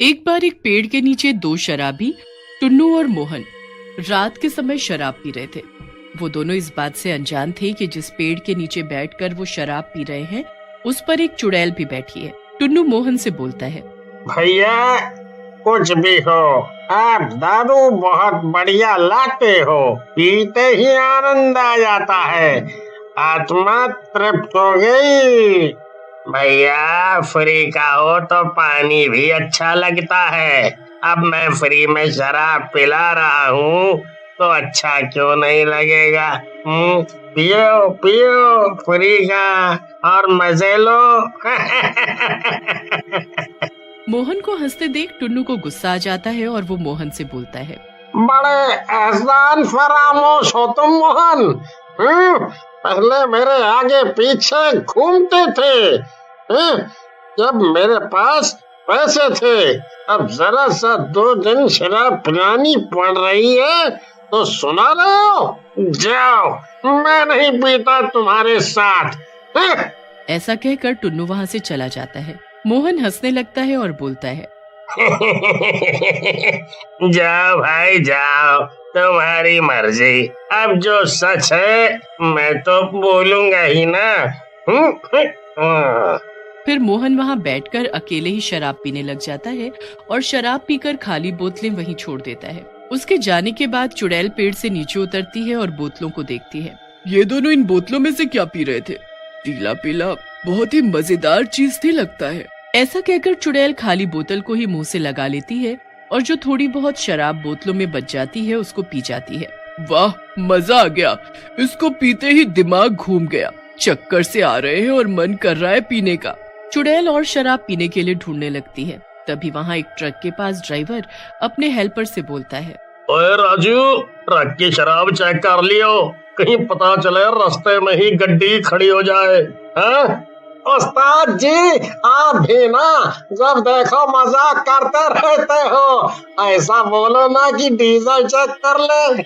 एक बार एक पेड़ के नीचे दो शराबी टुन्नू और मोहन रात के समय शराब पी रहे थे। वो दोनों इस बात से अनजान थे कि जिस पेड़ के नीचे बैठकर वो शराब पी रहे हैं उस पर एक चुड़ैल भी बैठी है। टुन्नू मोहन से बोलता है, भैया कुछ भी हो, आप दारू बहुत बढ़िया लाते हो, पीते ही आनंद आ जाता है, आत्मा तृप्त हो गई। भैया फ्री का हो तो पानी भी अच्छा लगता है, अब मैं फ्री में शराब पिला रहा हूँ तो अच्छा क्यों नहीं लगेगा। पियो पियो फ्री का और मजे लो। मोहन को हंसते देख टुन्नू को गुस्सा आ जाता है और वो मोहन से बोलता है, बड़े एहसान फरामोश हो तुम मोहन। पहले मेरे आगे पीछे घूमते थे, जब मेरे पास पैसे थे, अब जरा सा 2 दिन शराब पिलानी पड़ रही है तो सुना रहे हो। जाओ, मैं नहीं पीता तुम्हारे साथ। ऐसा कहकर टुन्नू वहाँ से चला जाता है। मोहन हंसने लगता है और बोलता है, जाओ भाई जाओ, तुम्हारी मर्जी, अब जो सच है मैं तो बोलूंगा ही ना। फिर मोहन वहाँ बैठकर अकेले ही शराब पीने लग जाता है और शराब पीकर खाली बोतलें वहीं छोड़ देता है। उसके जाने के बाद चुड़ैल पेड़ से नीचे उतरती है और बोतलों को देखती है। ये दोनों इन बोतलों में से क्या पी रहे थे? पीला पीला बहुत ही मजेदार चीज थी लगता है। ऐसा कहकर चुड़ैल खाली बोतल को ही मुंह से लगा लेती है और जो थोड़ी बहुत शराब बोतलों में बच जाती है उसको पी जाती है। वाह, मजा आ गया, इसको पीते ही दिमाग घूम गया, चक्कर से आ रहे हैं और मन कर रहा है पीने का। चुड़ैल और शराब पीने के लिए ढूंढने लगती है। तभी वहाँ एक ट्रक के पास ड्राइवर अपने हेल्पर से बोलता है, ओए राजू, ट्रक की शराब चेक कर लियो, कहीं पता चले रास्ते में ही गड्डी खड़ी हो जाए। उस्ताद जी आप भी ना जब देखो मजाक करते रहते हो, ऐसा बोलो ना कि डीजल चेक कर ले।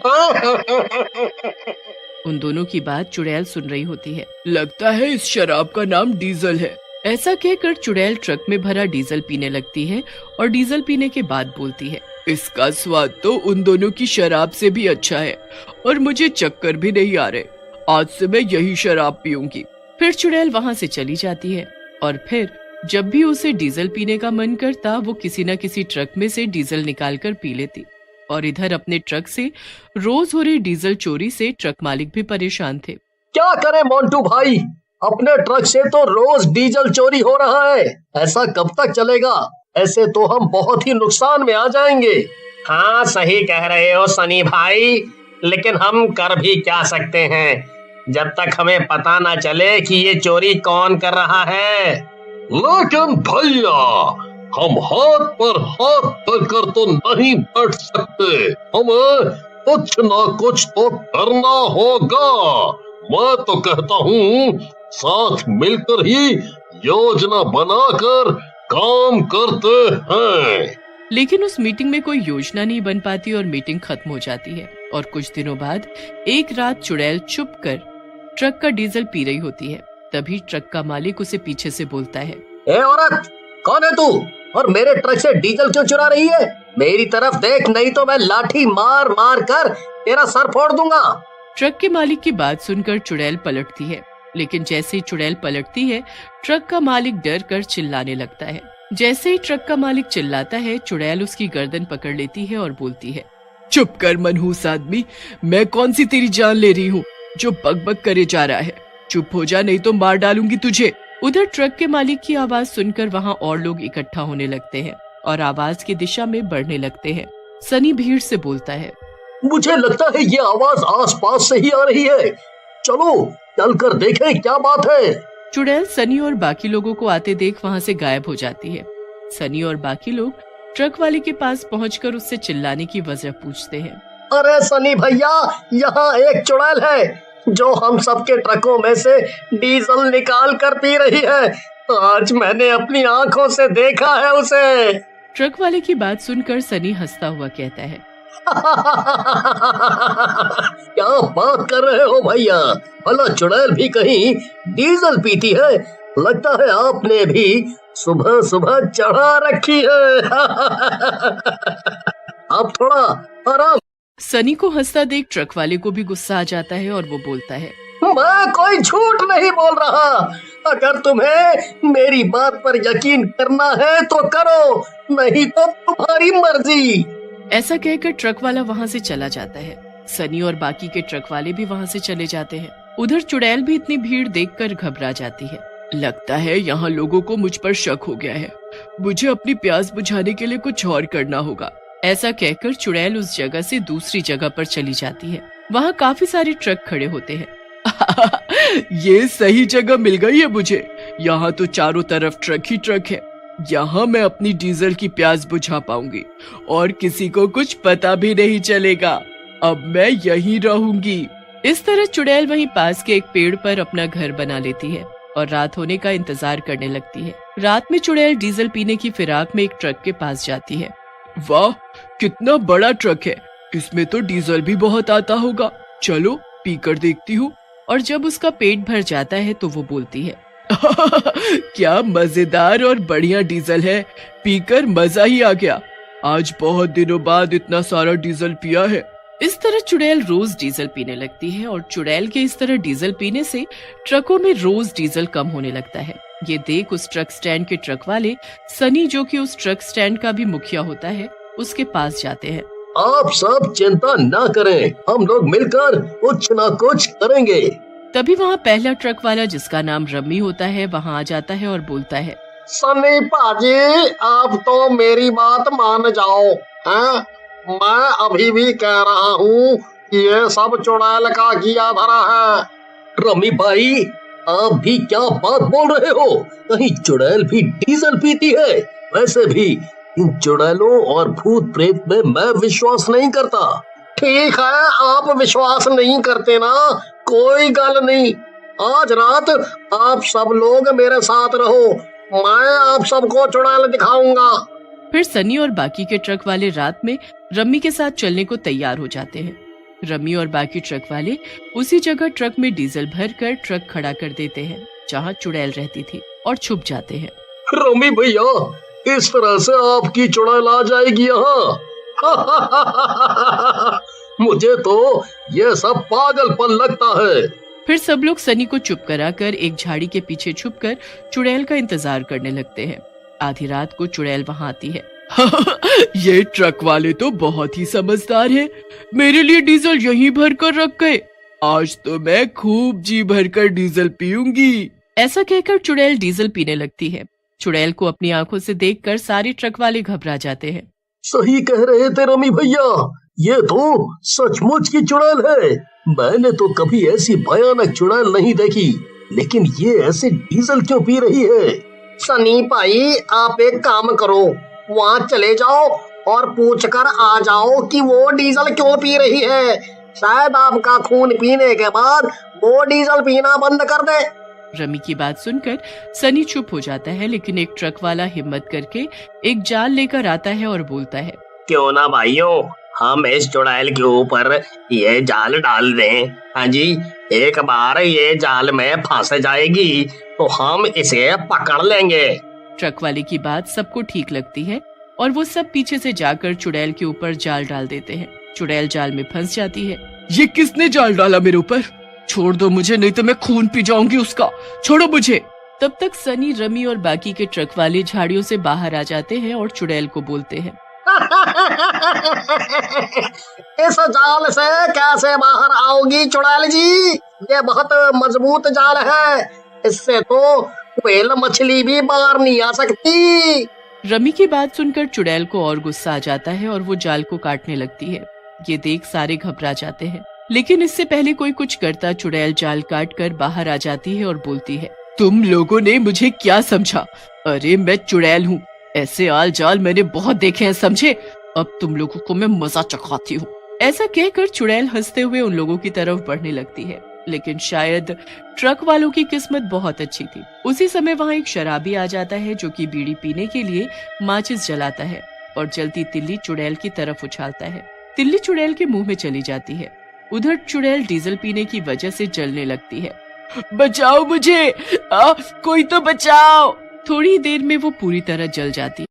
उन दोनों की बात चुड़ैल सुन रही होती है। लगता है इस शराब का नाम डीजल है। ऐसा कहकर चुड़ैल ट्रक में भरा डीजल पीने लगती है और डीजल पीने के बाद बोलती है, इसका स्वाद तो उन दोनों की शराब से भी अच्छा है और मुझे चक्कर भी नहीं आ रहे, आज से मैं यही शराब पीऊंगी। फिर चुड़ैल वहाँ से चली जाती है और फिर जब भी उसे डीजल पीने का मन करता वो किसी न किसी ट्रक में से डीजल निकाल कर पी लेती। और इधर अपने ट्रक से रोज हो रही डीजल चोरी से ट्रक मालिक भी परेशान थे। क्या करे मोंटू भाई, अपने ट्रक से तो रोज डीजल चोरी हो रहा है, ऐसा कब तक चलेगा? ऐसे तो हम बहुत ही नुकसान में आ जाएंगे। हाँ सही कह रहे हो सनी भाई, लेकिन हम कर भी क्या सकते हैं जब तक हमें पता न चले कि ये चोरी कौन कर रहा है। लेकिन भैया हम हाथ पर हाथ धरकर तो नहीं बैठ सकते, हमें कुछ ना कुछ तो करना होगा। मैं तो कहता हूँ साथ मिलकर ही योजना बनाकर काम करते हैं। लेकिन उस मीटिंग में कोई योजना नहीं बन पाती और मीटिंग खत्म हो जाती है। और कुछ दिनों बाद एक रात चुड़ैल चुप कर ट्रक का डीजल पी रही होती है। तभी ट्रक का मालिक उसे पीछे से बोलता है, ए औरत, कौन है तू और मेरे ट्रक से डीजल क्यों चुरा रही है? मेरी तरफ देख, नहीं तो मैं लाठी मार मार कर तेरा सर फोड़ दूंगा। ट्रक के मालिक की बात सुनकर चुड़ैल पलटती है, लेकिन जैसे ही चुड़ैल पलटती है ट्रक का मालिक डर कर चिल्लाने लगता है। जैसे ही ट्रक का मालिक चिल्लाता है चुड़ैल उसकी गर्दन पकड़ लेती है और बोलती है, चुप कर मनहूस आदमी, मैं कौन सी तेरी जान ले रही हूँ जो बक करे जा रहा है, चुप हो जा नहीं तो मार डालूंगी तुझे। उधर ट्रक के मालिक की आवाज सुनकर वहाँ और लोग इकट्ठा होने लगते हैं और आवाज की दिशा में बढ़ने लगते हैं। सनी भीड़ से बोलता है, मुझे लगता है ये आवाज आसपास से ही आ रही है, चलो चलकर देखें क्या बात है। चुड़ैल सनी और बाकी लोगों को आते देख वहाँ से गायब हो जाती है। सनी और बाकी लोग ट्रक वाले के पास पहुंचकर उससे चिल्लाने की वजह पूछते हैं। अरे सनी भैया, यहाँ एक चुड़ैल है जो हम सबके ट्रकों में से डीजल निकाल कर पी रही है, आज मैंने अपनी आंखों से देखा है उसे। ट्रक वाले की बात सुनकर सनी हंसता हुआ कहता है, क्या बात कर रहे हो भैया, भला चुड़ैल भी कहीं डीजल पीती है? लगता है आपने भी सुबह सुबह चढ़ा रखी है। अब थोड़ा आराम। सनी को हंसता देख ट्रक वाले को भी गुस्सा आ जाता है और वो बोलता है, मैं कोई झूठ नहीं बोल रहा। अगर तुम्हें मेरी बात पर यकीन करना है तो करो, नहीं तो तुम्हारी मर्जी। ऐसा कहकर ट्रक वाला वहाँ से चला जाता है। सनी और बाकी के ट्रक वाले भी वहाँ से चले जाते हैं। उधर चुड़ैल भी इतनी भीड़ देखकर घबरा जाती है। लगता है यहाँ लोगों को मुझ पर शक हो गया है। मुझे अपनी प्यास बुझाने के लिए कुछ और करना होगा। ऐसा कहकर चुड़ैल उस जगह से दूसरी जगह पर चली जाती है। वहाँ काफी सारे ट्रक खड़े होते हैं। ये सही जगह मिल गई है मुझे। यहाँ तो चारों तरफ ट्रक ही ट्रक है। यहाँ मैं अपनी डीजल की प्यास बुझा पाऊंगी और किसी को कुछ पता भी नहीं चलेगा। अब मैं यहीं रहूंगी। इस तरह चुड़ैल वहीं पास के एक पेड़ पर अपना घर बना लेती है और रात होने का इंतजार करने लगती है। रात में चुड़ैल डीजल पीने की फिराक में एक ट्रक के पास जाती है। वाह, कितना बड़ा ट्रक है। इसमें तो डीजल भी बहुत आता होगा। चलो पीकर देखती हूँ। और जब उसका पेट भर जाता है तो वो बोलती है, क्या मजेदार और बढ़िया डीजल है। पीकर मजा ही आ गया। आज बहुत दिनों बाद इतना सारा डीजल पिया है। इस तरह चुड़ैल रोज डीजल पीने लगती है और चुड़ैल के इस तरह डीजल पीने से ट्रकों में रोज डीजल कम होने लगता है। ये देख उस ट्रक स्टैंड के ट्रक वाले सनी, जो कि उस ट्रक स्टैंड का भी मुखिया होता है, उसके पास जाते हैं। आप सब चिंता ना करें, हम लोग मिलकर कुछ ना कुछ करेंगे। तभी वहाँ पहला ट्रक वाला, जिसका नाम रम्मी होता है, वहाँ आ जाता है और बोलता है, सनी पाजी, आप तो मेरी बात मान जाओ। हैं? मैं अभी भी कह रहा हूँ ये सब चुड़ैल का किया धरा है। रमी भाई, आप भी क्या बात बोल रहे हो? कहीं चुड़ैल भी डीजल पीती है? वैसे भी इन चुड़ैलों और भूत प्रेत में मैं विश्वास नहीं करता। ठीक है, आप विश्वास नहीं करते ना, कोई गल नहीं। आज रात आप सब लोग मेरे साथ रहो, मैं आप सबको चुड़ैल दिखाऊंगा। फिर सनी और बाकी के ट्रक वाले रात में रम्मी के साथ चलने को तैयार हो जाते हैं। रम्मी और बाकी ट्रक वाले उसी जगह ट्रक में डीजल भरकर ट्रक खड़ा कर देते हैं जहाँ चुड़ैल रहती थी और छुप जाते हैं। रमी भैया, इस तरह से आपकी चुड़ैल आ जाएगी यहाँ? मुझे तो ये सब पागलपन लगता है। फिर सब लोग सनी को चुप कराकर एक झाड़ी के पीछे छुपकर चुड़ैल का इंतजार करने लगते हैं। आधी रात को चुड़ैल वहाँ आती है। ये ट्रक वाले तो बहुत ही समझदार हैं। मेरे लिए डीजल यहीं भर कर रख गए। आज तो मैं खूब जी भर कर डीजल पीऊंगी। ऐसा कहकर चुड़ैल डीजल पीने लगती है। चुड़ैल को अपनी आंखों से देखकर सारे ट्रक वाले घबरा जाते हैं। सही कह रहे थे रमी भैया, ये तो सचमुच की चुड़ैल है। मैंने तो कभी ऐसी भयानक चुड़ैल नहीं देखी, लेकिन ये ऐसे डीजल क्यों पी रही है? सनी भाई, आप एक काम करो, वहाँ चले जाओ और पूछ कर आ जाओ कि वो डीजल क्यों पी रही है। शायद आपका खून पीने के बाद वो डीजल पीना बंद कर दे। रमी की बात सुनकर सनी चुप हो जाता है, लेकिन एक ट्रक वाला हिम्मत करके एक जाल लेकर आता है और बोलता है, क्यों ना भाइयों, हम इस चुड़ैल के ऊपर ये जाल डाल दें। हाँ जी, एक बार ये जाल में फंस जाएगी तो हम इसे पकड़ लेंगे। ट्रक वाले की बात सबको ठीक लगती है और वो सब पीछे से जाकर चुड़ैल के ऊपर जाल डाल देते हैं। चुड़ैल जाल में फंस जाती है। ये किसने जाल डाला मेरे ऊपर? छोड़ दो मुझे, नहीं तो मैं खून पी जाऊंगी उसका। छोड़ो मुझे। तब तक सनी, रमी और बाकी के ट्रक वाले झाड़ियों से बाहर आ जाते हैं और चुड़ैल को बोलते हैं, इस जाल से कैसे बाहर आओगी चुड़ैल जी? ये बहुत मजबूत जाल है, इससे तो व्हेल मछली भी बाहर नहीं आ सकती। रमी की बात सुनकर चुड़ैल को और गुस्सा आ जाता है और वो जाल को काटने लगती है। ये देख सारे घबरा जाते हैं, लेकिन इससे पहले कोई कुछ करता चुड़ैल जाल काट कर बाहर आ जाती है और बोलती है, तुम लोगों ने मुझे क्या समझा? अरे मैं चुड़ैल हूँ, ऐसे आल जाल मैंने बहुत देखे हैं, समझे? अब तुम लोगों को मैं मजा चखाती हूँ। ऐसा कहकर चुड़ैल हंसते हुए उन लोगों की तरफ बढ़ने लगती है, लेकिन शायद ट्रक वालों की किस्मत बहुत अच्छी थी। उसी समय वहाँ एक शराबी आ जाता है जो कि बीड़ी पीने के लिए माचिस जलाता है और जलती तिल्ली चुड़ैल की तरफ उछालता है। तिल्ली चुड़ैल के मुंह में चली जाती है। उधर चुड़ैल डीजल पीने की वजह से जलने लगती है। बचाओ मुझे, कोई तो बचाओ। थोड़ी देर में वो पूरी तरह जल जाती।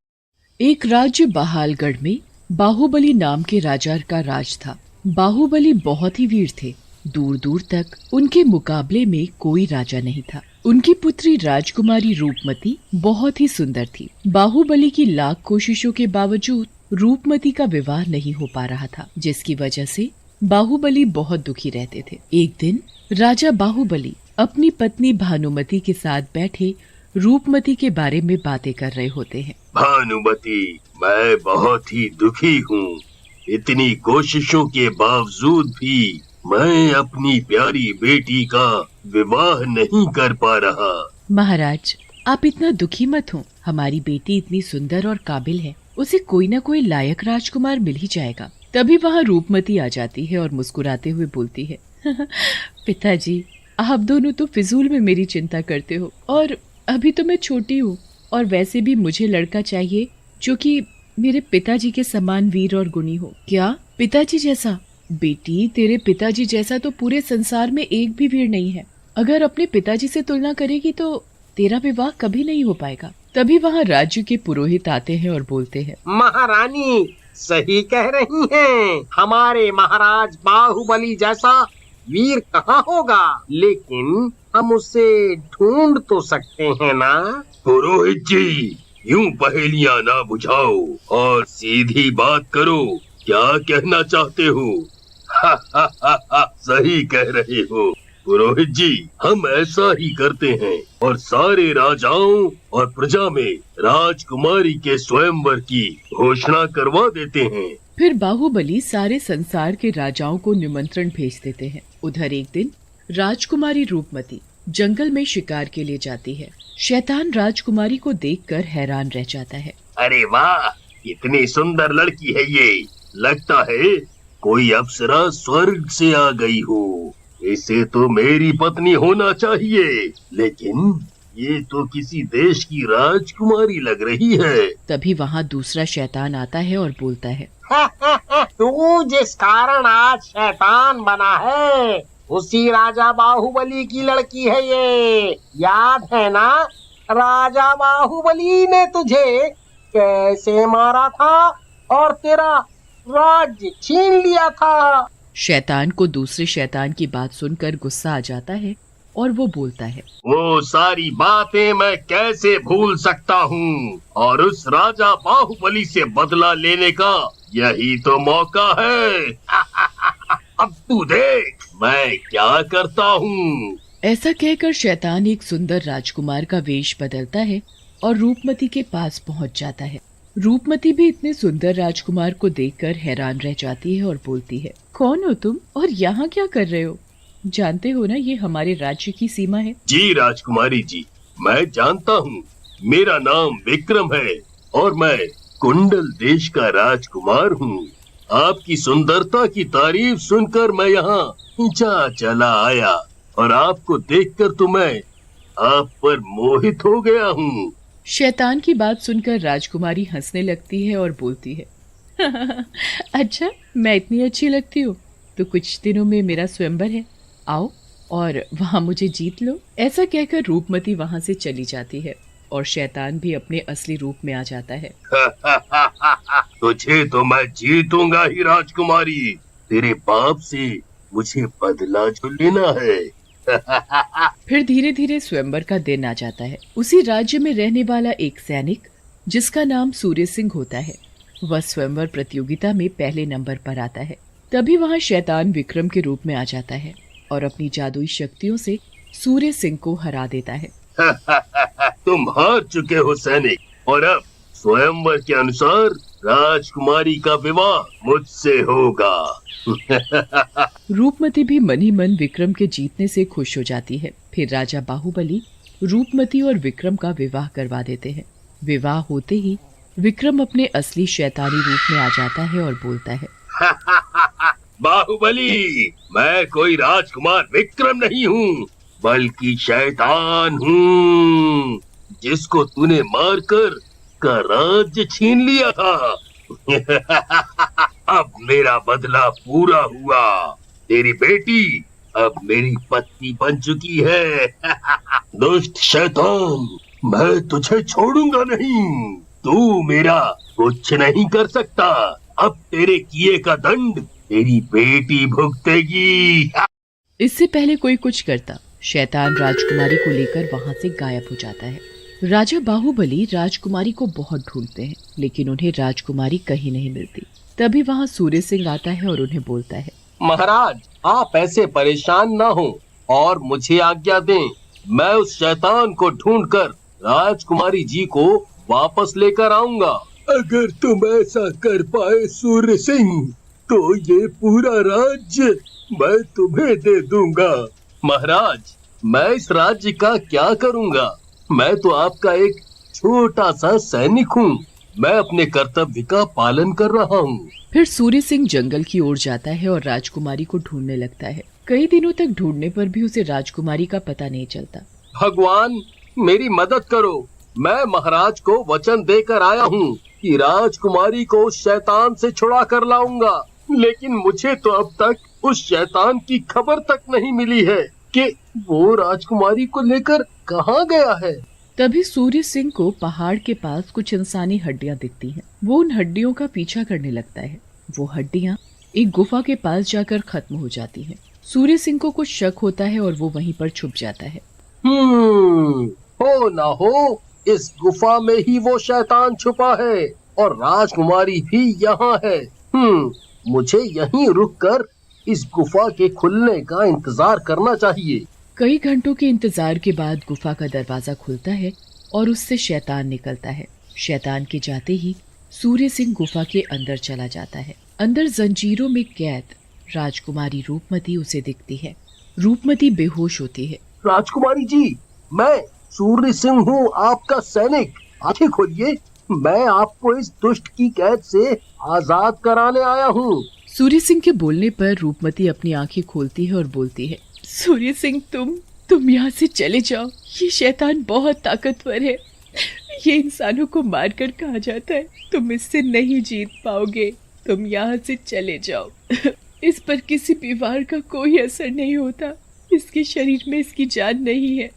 एक राज्य बहालगढ़ में बाहुबली नाम के राजा का राज था। बाहुबली बहुत ही वीर थे। दूर दूर तक उनके मुकाबले में कोई राजा नहीं था। उनकी पुत्री राजकुमारी रूपमती बहुत ही सुंदर थी। बाहुबली की लाख कोशिशों के बावजूद रूपमती का विवाह नहीं हो पा रहा था, जिसकी वजह से बाहुबली बहुत दुखी रहते थे। एक दिन राजा बाहुबली अपनी पत्नी भानुमति के साथ बैठे रूपमती के बारे में बातें कर रहे होते हैं। भानुमति, मैं बहुत ही दुखी हूँ। इतनी कोशिशों के बावजूद भी मैं अपनी प्यारी बेटी का विवाह नहीं कर पा रहा। महाराज, आप इतना दुखी मत हो। हमारी बेटी इतनी सुंदर और काबिल है, उसे कोई न कोई लायक राजकुमार मिल ही जाएगा। तभी वहाँ रूपमती आ जाती है और मुस्कुराते हुए बोलती है, पिताजी, आप दोनों तो फिजूल में मेरी चिंता करते हो, और अभी तो मैं छोटी हूँ, और वैसे भी मुझे लड़का चाहिए जो कि मेरे पिताजी के समान वीर और गुणी हो। क्या पिताजी जैसा? बेटी, तेरे पिताजी जैसा तो पूरे संसार में एक भी वीर नहीं है। अगर अपने पिताजी से तुलना करेगी तो तेरा विवाह कभी नहीं हो पाएगा। तभी वहाँ राज्य के पुरोहित आते हैं और बोलते हैं, महारानी सही कह रही हैं। हमारे महाराज बाहुबली जैसा वीर कहाँ होगा, लेकिन हम उसे ढूंढ तो सकते हैं ना। पुरोहित जी, यूं पहेलियां ना बुझाओ और सीधी बात करो। क्या कहना चाहते हो? सही कह रहे हो पुरोहित जी, हम ऐसा ही करते हैं और सारे राजाओं और प्रजा में राजकुमारी के स्वयंवर की घोषणा करवा देते हैं। फिर बाहुबली सारे संसार के राजाओं को निमंत्रण भेज देते हैं। उधर एक दिन राजकुमारी रूपमती जंगल में शिकार के लिए जाती है। शैतान राजकुमारी को देखकर हैरान रह जाता है। अरे वाह, इतनी सुंदर लड़की है ये। लगता है कोई अप्सरा स्वर्ग से आ गई हो। इसे तो मेरी पत्नी होना चाहिए, लेकिन ये तो किसी देश की राजकुमारी लग रही है। तभी वहाँ दूसरा शैतान आता है और बोलता है, तू जिस कारण आज शैतान बना है, उसी राजा बाहुबली की लड़की है ये। याद है ना, राजा बाहुबली ने तुझे कैसे मारा था और तेरा राज्य छीन लिया था। शैतान को दूसरे शैतान की बात सुनकर गुस्सा आ जाता है और वो बोलता है, वो सारी बातें मैं कैसे भूल सकता हूँ, और उस राजा बाहुबली से बदला लेने का यही तो मौका है। अब तू देख मैं क्या करता हूँ। ऐसा कहकर शैतान एक सुंदर राजकुमार का वेश बदलता है और रूपमती के पास पहुँच जाता है। रूपमती भी इतने सुंदर राजकुमार को देखकर हैरान रह जाती है और बोलती है, कौन हो तुम और यहाँ क्या कर रहे हो? जानते हो ना, ये हमारे राज्य की सीमा है। जी राजकुमारी जी, मैं जानता हूँ। मेरा नाम विक्रम है और मैं कुंडल देश का राजकुमार हूँ। आपकी सुंदरता की तारीफ सुनकर मैं यहाँ चला आया और आपको देखकर तो मैं आप पर मोहित हो गया हूँ। शैतान की बात सुनकर राजकुमारी हंसने लगती है और बोलती है, अच्छा, मैं इतनी अच्छी लगती हूँ तो कुछ दिनों में मेरा स्वयंवर है, आओ और वहाँ मुझे जीत लो। ऐसा कहकर रूपमती वहाँ से चली जाती है और शैतान भी अपने असली रूप में आ जाता है। तुझे तो मैं जीतूंगा ही राजकुमारी। तेरे पाप से मुझे बदला जो लेना है। फिर धीरे धीरे स्वयंवर का दिन आ जाता है। उसी राज्य में रहने वाला एक सैनिक जिसका नाम सूर्य सिंह होता है, वह स्वयंवर प्रतियोगिता में पहले नंबर पर आता है। तभी वहाँ शैतान विक्रम के रूप में आ जाता है और अपनी जादुई शक्तियों से सूर्य सिंह को हरा देता है। तुम हार चुके हो सैनिक, और अब स्वयंवर के अनुसार राजकुमारी का विवाह मुझसे होगा। रूपमती भी मन ही मन विक्रम के जीतने से खुश हो जाती है। फिर राजा बाहुबली रूपमती और विक्रम का विवाह करवा देते हैं। विवाह होते ही विक्रम अपने असली शैतानी रूप में आ जाता है और बोलता है, बाहुबली, मैं कोई राजकुमार विक्रम नहीं हूँ, बल्कि शैतान हूँ, जिसको तूने मारकर का राज्य छीन लिया था। अब मेरा बदला पूरा हुआ। तेरी बेटी अब मेरी पत्नी बन चुकी है। दुष्ट शैतान, मैं तुझे छोड़ूंगा नहीं। तू मेरा कुछ नहीं कर सकता। अब तेरे किए का दंड तेरी बेटी भुगतेगी। इससे पहले कोई कुछ करता, शैतान राजकुमारी को लेकर वहां से गायब हो जाता है। राजा बाहुबली राजकुमारी को बहुत ढूंढते हैं, लेकिन उन्हें राजकुमारी कहीं नहीं मिलती। तभी वहां सूर्य सिंह आता है और उन्हें बोलता है, महाराज, आप ऐसे परेशान ना हो और मुझे आज्ञा दें। मैं उस शैतान को ढूंढकर राजकुमारी जी को वापस लेकर आऊंगा। अगर तुम ऐसा कर पाए सूर्य सिंह, तो ये पूरा राज्य मैं तुम्हें दे दूंगा। महाराज, मैं इस राज्य का क्या करूंगा? मैं तो आपका एक छोटा सा सैनिक हूँ। मैं अपने कर्तव्य का पालन कर रहा हूँ। फिर सूर्य सिंह जंगल की ओर जाता है और राजकुमारी को ढूंढने लगता है। कई दिनों तक ढूंढने पर भी उसे राजकुमारी का पता नहीं चलता। भगवान, मेरी मदद करो। मैं महाराज को वचन देकर आया हूँ कि राजकुमारी को उस शैतान से छुड़ा कर लाऊंगा, लेकिन मुझे तो अब तक उस शैतान की खबर तक नहीं मिली है कि वो राजकुमारी को लेकर कहाँ गया है। तभी सूर्य सिंह को पहाड़ के पास कुछ इंसानी हड्डियां दिखती हैं। वो उन हड्डियों का पीछा करने लगता है। वो हड्डियां एक गुफा के पास जाकर खत्म हो जाती हैं। सूर्य सिंह को कुछ शक होता है और वो वहीं पर छुप जाता है। हो ना हो, इस गुफा में ही वो शैतान छुपा है और राजकुमारी भी यहाँ है। मुझे यहीं रुककर इस गुफा के खुलने का इंतजार करना चाहिए। कई घंटों के इंतजार के बाद गुफा का दरवाजा खुलता है और उससे शैतान निकलता है। शैतान के जाते ही सूर्य सिंह गुफा के अंदर चला जाता है। अंदर जंजीरों में कैद राजकुमारी रूपमती उसे दिखती है। रूपमती बेहोश होती है। राजकुमारी जी, मैं सूर्य सिंह हूँ, आपका सैनिक। आंखें खोलिए, मैं आपको इस दुष्ट की कैद से आजाद कराने आया हूँ। सूर्य सिंह के बोलने पर रूपमती अपनी आंखें खोलती है और बोलती है, सूर्य सिंह, तुम यहाँ से चले जाओ। ये शैतान बहुत ताकतवर है। ये इंसानों को मारकर कहा जाता है। तुम इससे नहीं जीत पाओगे। तुम यहाँ से चले जाओ। इस पर किसी भी वार का कोई असर नहीं होता। इसके शरीर में इसकी जान नहीं है।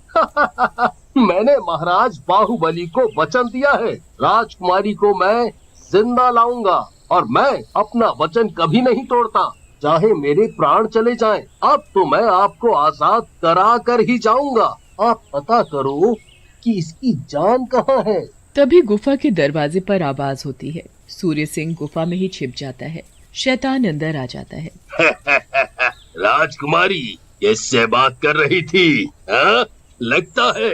मैंने महाराज बाहुबली को वचन दिया है, राजकुमारी को मैं जिंदा लाऊंगा और मैं अपना वचन कभी नहीं तोड़ता, चाहे मेरे प्राण चले जाएं। अब तो मैं आपको आजाद करा कर ही जाऊंगा। आप पता करो कि इसकी जान कहाँ है। तभी गुफा के दरवाजे पर आवाज होती है। सूर्य सिंह गुफा में ही छिप जाता है। शैतान अंदर आ जाता है। राजकुमारी किससे बात कर रही थी? हाँ? लगता है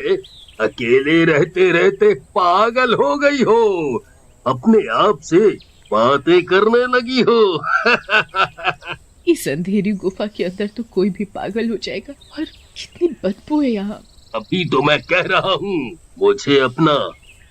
अकेले रहते रहते पागल हो गई हो, अपने आप से बातें करने लगी हो। इस अंधेरी गुफा के अंदर तो कोई भी पागल हो जाएगा। और कितनी बदबू है यहाँ। अभी तो मैं कह रहा हूँ, मुझे अपना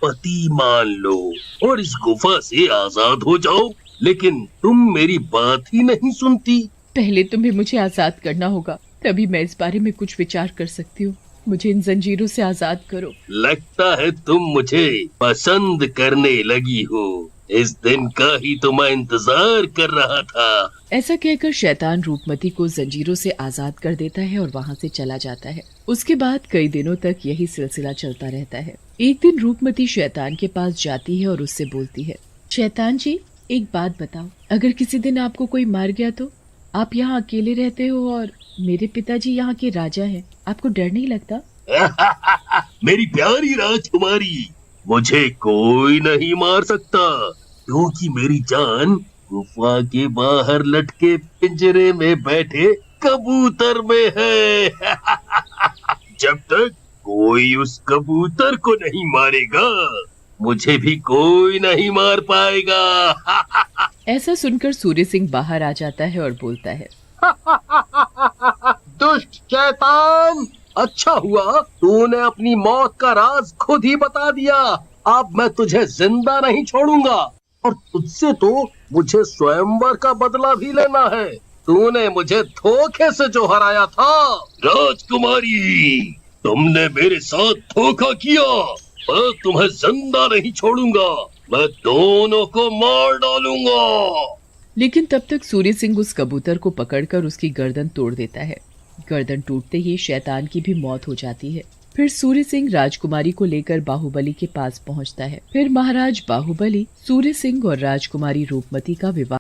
पति मान लो और इस गुफा से आजाद हो जाओ, लेकिन तुम मेरी बात ही नहीं सुनती। पहले तुम्हें मुझे आजाद करना होगा, तभी मैं इस बारे में कुछ विचार कर सकती हूँ। मुझे इन जंजीरों से आजाद करो। लगता है तुम मुझे पसंद करने लगी हो। इस दिन का ही तो मैं इंतजार कर रहा था। ऐसा कहकर शैतान रूपमती को जंजीरों से आजाद कर देता है और वहाँ से चला जाता है। उसके बाद कई दिनों तक यही सिलसिला चलता रहता है। एक दिन रूपमती शैतान के पास जाती है और उससे बोलती है, शैतान जी, एक बात बताओ, अगर किसी दिन आपको कोई मार गया तो? आप यहाँ अकेले रहते हो और मेरे पिताजी यहाँ के राजा हैं। आपको डर नहीं लगता? मेरी प्यारी राजकुमारी, मुझे कोई नहीं मार सकता, क्योंकि मेरी जान गुफा के बाहर लटके पिंजरे में बैठे कबूतर में है। जब तक कोई उस कबूतर को नहीं मारेगा, मुझे भी कोई नहीं मार पाएगा। ऐसा सुनकर सूर्य सिंह बाहर आ जाता है और बोलता है, दुष्ट शैतान, अच्छा हुआ तूने अपनी मौत का राज खुद ही बता दिया। अब मैं तुझे जिंदा नहीं छोड़ूंगा और तुझसे तो मुझे स्वयंवर का बदला भी लेना है। तूने मुझे धोखे से जो हराया था। राजकुमारी, तुमने मेरे साथ धोखा किया। मैं तुम्हें जिंदा नहीं छोड़ूंगा, मैं दोनों को मार डालूंगा। लेकिन तब तक सूर्य सिंह उस कबूतर को पकड़कर उसकी गर्दन तोड़ देता है। गर्दन टूटते ही शैतान की भी मौत हो जाती है। फिर सूर्य सिंह राजकुमारी को लेकर बाहुबली के पास पहुंचता है। फिर महाराज बाहुबली सूर्य सिंह और राजकुमारी रूपमती का विवाह